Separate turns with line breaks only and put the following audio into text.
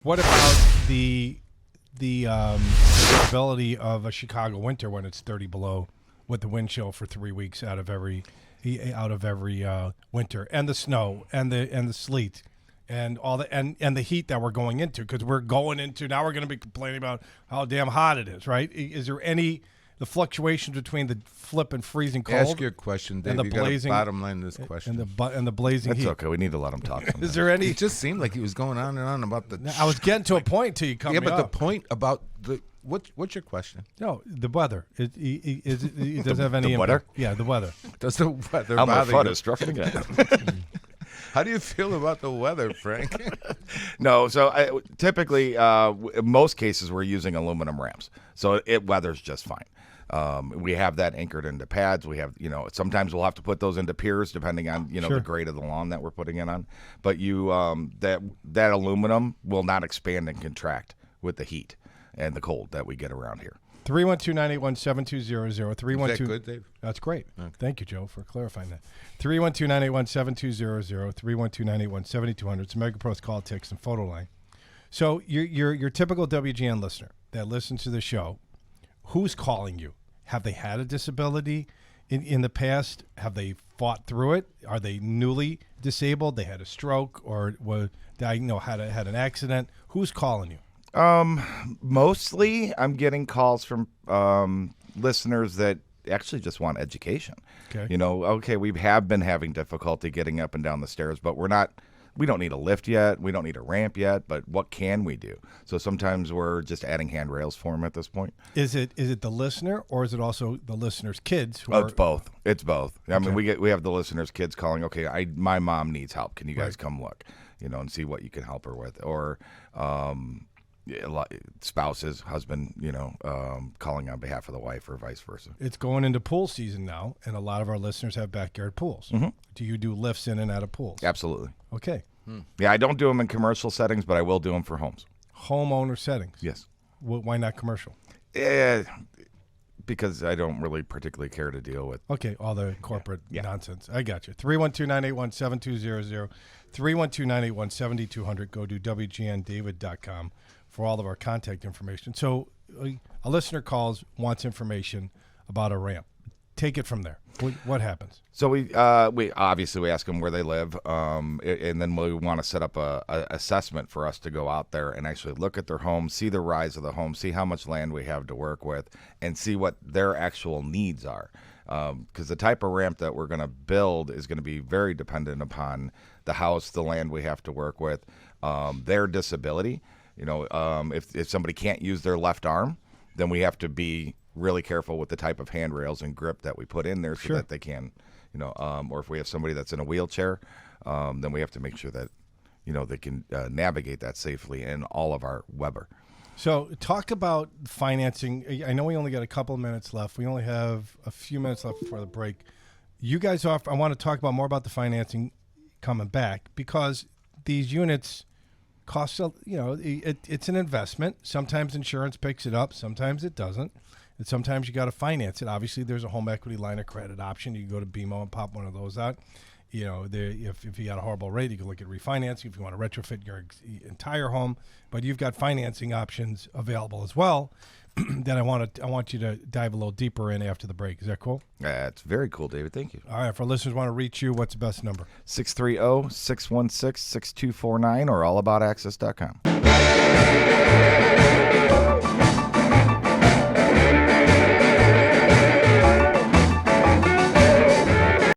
What about the ability of a Chicago winter when it's 30 below with the wind chill for 3 weeks out of every winter, and the snow and the sleet and all the and the heat that we're going into, because we're going to be complaining about how damn hot it is, right? Is there the fluctuations between the flip and freezing cold?
Ask your question, Dave.
And the
you
blazing,
got a bottom line this question.
And the blazing
That's
heat.
okay. We need to let him talk.
Is there any?
It just seemed like he was going on and on about the.
I was getting to a point till you cut me
but
off.
the point about the what's your question?
No, the weather. It does have any
the
impact?
weather?
Yeah, the weather.
Does the weather
Elmer
bother
Fudd
you?
is struck again.
How do you feel about the weather, Frank?
No, so typically, in most cases, we're using aluminum ramps, so it weathers just fine. We have that anchored into pads. We have, sometimes we'll have to put those into piers depending on,
Sure.
the grade of the lawn that we're putting it on. But that aluminum will not expand and contract with the heat and the cold that we get around here.
312-981-7200. 312.
Is that good, Dave?
That's great.
Okay.
Thank you, Joe, for clarifying that. 312-981-7200. 312-981-7200. It's MegaPro's call, text, and photo line. So your typical WGN listener that listens to the show, who's calling you? Have they had a disability in the past? Have they fought through it? Are they newly disabled? They had a stroke or had an accident? Who's calling you?
Mostly I'm getting calls from listeners that actually just want education.
Okay.
We have been having difficulty getting up and down the stairs, but we don't need a lift yet. We don't need a ramp yet, but what can we do? So sometimes we're just adding handrails for them at this point.
Is it the listener, or is it also the listener's kids?
It's both. It's both. I mean, we have the listeners' kids calling, okay, my mom needs help. Can you guys come look, and see what you can help her with? Or spouses, husband, calling on behalf of the wife or vice versa.
It's going into pool season now, and a lot of our listeners have backyard pools.
Mm-hmm.
Do you do lifts in and out of pools?
Absolutely.
Okay.
Yeah, I don't do them in commercial settings, but I will do them for homes.
Homeowner settings?
Yes.
Why not commercial?
Because I don't really particularly care to deal with.
Okay, all the corporate nonsense. I got you. 312-981-7200. 312-981-7200. Go to WGNDavid.com for all of our contact information. So a listener calls, wants information about a ramp. Take it from there. What happens?
So we obviously ask them where they live, and then we want to set up a assessment for us to go out there and actually look at their home, see the rise of the home, see how much land we have to work with, and see what their actual needs are. Because the type of ramp that we're going to build is going to be very dependent upon the house, the land we have to work with, their disability. If somebody can't use their left arm, then we have to be really careful with the type of handrails and grip that we put in there so that they can, or if we have somebody that's in a wheelchair, then we have to make sure that, they can navigate that safely in all of our Weber.
So talk about financing. I know we only got a couple of minutes left. We only have a few minutes left before the break. You guys I want to talk about more about the financing coming back, because these units cost, it's an investment. Sometimes insurance picks it up. Sometimes it doesn't. And sometimes you got to finance it. Obviously, there's a home equity line of credit option. You can go to BMO and pop one of those out. If you got a horrible rate, you can look at refinancing if you want to retrofit your entire home. But you've got financing options available as well that I want you to dive a little deeper in after the break. Is that cool?
That's very cool, David. Thank you.
All right. If our listeners want to reach you, what's the best number?
630-616-6249 or allaboutaccess.com.